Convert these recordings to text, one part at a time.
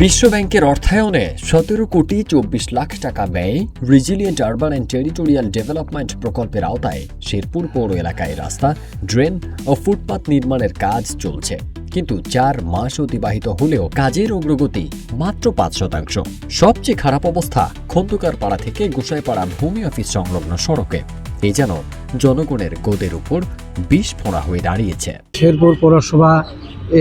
বিশ্বব্যাংকের অর্থায়নে 17 কোটি 24 লাখ টাকা ব্যয়ে resilient urban and territorial development প্রকল্পের আওতায় শেরপুর পৌর এলাকায় রাস্তা, ড্রেন ও ফুটপাত নির্মাণের কাজ চলছে। কিন্তু 4 মাস অতিবাহিত হলেও কাজের অগ্রগতি মাত্র 5%। সবচেয়ে খারাপ অবস্থা খন্দকার পাড়া থেকে গোসাইপাড়া ভূমি অফিস সংলগ্ন সড়কে। এই যেন জনগণের গোদের উপর বিষ ফোঁড়া হয়ে দাঁড়িয়েছে। শেরপুর পৌরসভা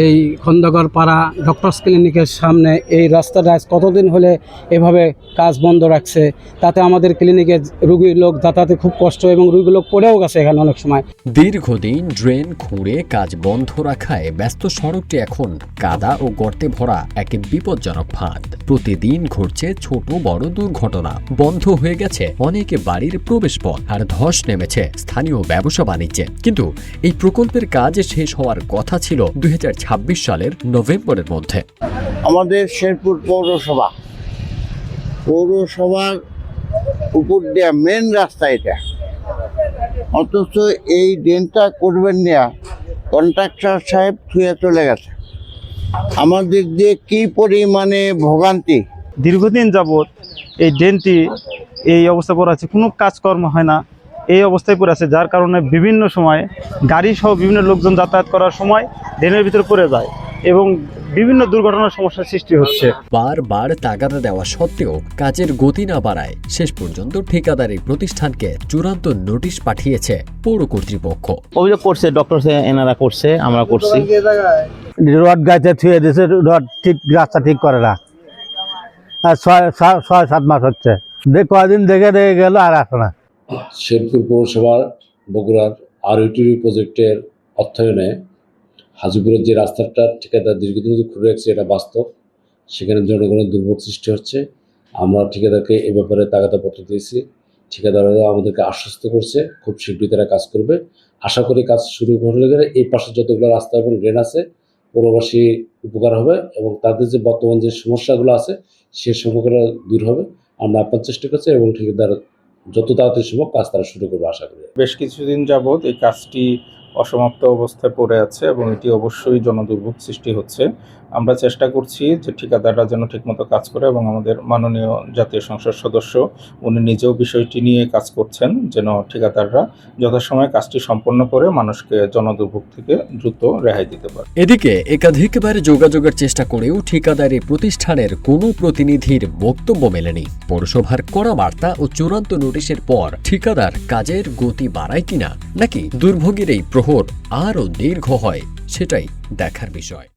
এই খন্দকার পাড়া ডক্টরস ক্লিনিকের সামনে এই রাস্তাটা কতদিন হলে এভাবে কাজ বন্ধ রাখছে, তাতে আমাদের ক্লিনিকে রোগীর লোক যাতায়াতে খুব কষ্ট এবং রোগীর লোক পড়েও গেছে এখানে অনেক সময়। দীর্ঘদিন ড্রেন খুঁড়ে কাজ বন্ধ রাখায় ব্যস্ত সড়কটি এখন কাদা ও গর্তে ভরা এক বিপজ্জনক ফাঁদ। প্রতিদিন ঘটছে ছোট বড় দুর্ঘটনা, বন্ধ হয়ে গেছে অনেকে বাড়ির প্রবেশপথ, আর ধস নেমেছে স্থানীয় ব্যবসা বাণিজ্যে। কিন্তু এই প্রকল্পের কাজ শেষ হওয়ার কথা ছিল 2026 সালের নভেম্বরের মধ্যে। আমাদের শেরপুর পৌরসভার উপর দেওয়া মেন রাস্তা এটা, অথচ এই ড্রেনটা করবেন না, কন্ট্রাক্টর সাহেব থুয়ে চলে গেছে। আমাদের যে কি পরিমাণে ভোগান্তি। দীর্ঘদিন যাবৎ এই ড্রেনটি এই অবস্থা পড়ে আছে, কোনো কাজকর্ম হয় না, এই অবস্থায় পড়ে আছে, যার কারণে বিভিন্ন সময় গাড়ি সহ বিভিন্ন লোকজন যাতায়াত করার সময় ড্রেনের ভিতরে পড়ে যায় এবং বিভিন্ন দুর্ঘটনার সমস্যার সৃষ্টি হচ্ছে। বারবার তাগাদা দেওয়া সত্ত্বেও কাজের গতি না বাড়ায় শেষ পর্যন্ত ঠিকাদারি প্রতিষ্ঠানকে চূড়ান্ত নোটিশ পাঠিয়েছে পৌর কর্তৃপক্ষ। অভিযোগ করছে ডক্টর এনারা করছে, আমরা করছি। রড গাছে ছুঁয়ে দিয়েছে, রড ঠিক রাস্তা ঠিক করে না, আর 6-7 মাস হচ্ছে, কয়দিন দেখে গেল আর আসে না। শেরপুর পৌরসভার বগুড়ার আরইটিরি প্রজেক্টের অর্থায়নে হাজিপুরের যে রাস্তাটা ঠিকাদার দীর্ঘদিন খুলে রাখছে, এটা বাস্তব। সেখানে জনগণের দুর্ভোগ সৃষ্টি হচ্ছে। আমরা ঠিকাদারকে এ ব্যাপারে তাগাদাপত্র দিয়েছি। ঠিকাদাররা আমাদেরকে আশ্বস্ত করছে খুব শীঘ্রই তারা কাজ করবে। আশা করি কাজ শুরু হলে গেলে এই পাশে যতগুলো রাস্তা এবং ড্রেন আছে পৌরবাসী উপকার হবে এবং তাদের যে বর্তমান যে সমস্যাগুলো আছে সে সমস্যাগুলো দূর হবে। আমরা আপনার চেষ্টা করছি এবং ঠিকাদার যত তাড়াতাড়ি সম্ভব কাজ তারা শুরু করবে আশা করি। বেশ কিছুদিন যাবৎ এই কাজটি অসমাপ্ত অবস্থায় পড়ে আছে এবং এটি অবশ্যই জনদুর্ভোগ সৃষ্টি হচ্ছে। আমরা চেষ্টা করছি যে ঠিকাদাররা যেন ঠিকমতো কাজ করে এবং আমাদের মাননীয় জাতীয় সংসদ সদস্য উনি নিজেও বিষয়টি নিয়ে কাজ করছেন, যেন ঠিকাদাররা যথাসময়ে কাজটি সম্পন্ন করে মানুষকে জনদুর্ভোগ থেকে দ্রুত রেহাই দিতে পারে। এদিকে একাধিকবার যোগাযোগের চেষ্টা করেও ঠিকাদারি প্রতিষ্ঠানের কোনো প্রতিনিধির বক্তব্য মেলেনি। পৌরসভার কড়া বার্তা ও চূড়ান্ত নোটিশের পর ঠিকাদার কাজের গতি বাড়ায় কিনা, নাকি দুর্ভোগের এই প্রহর আরও দীর্ঘ হয়, সেটাই দেখার বিষয়।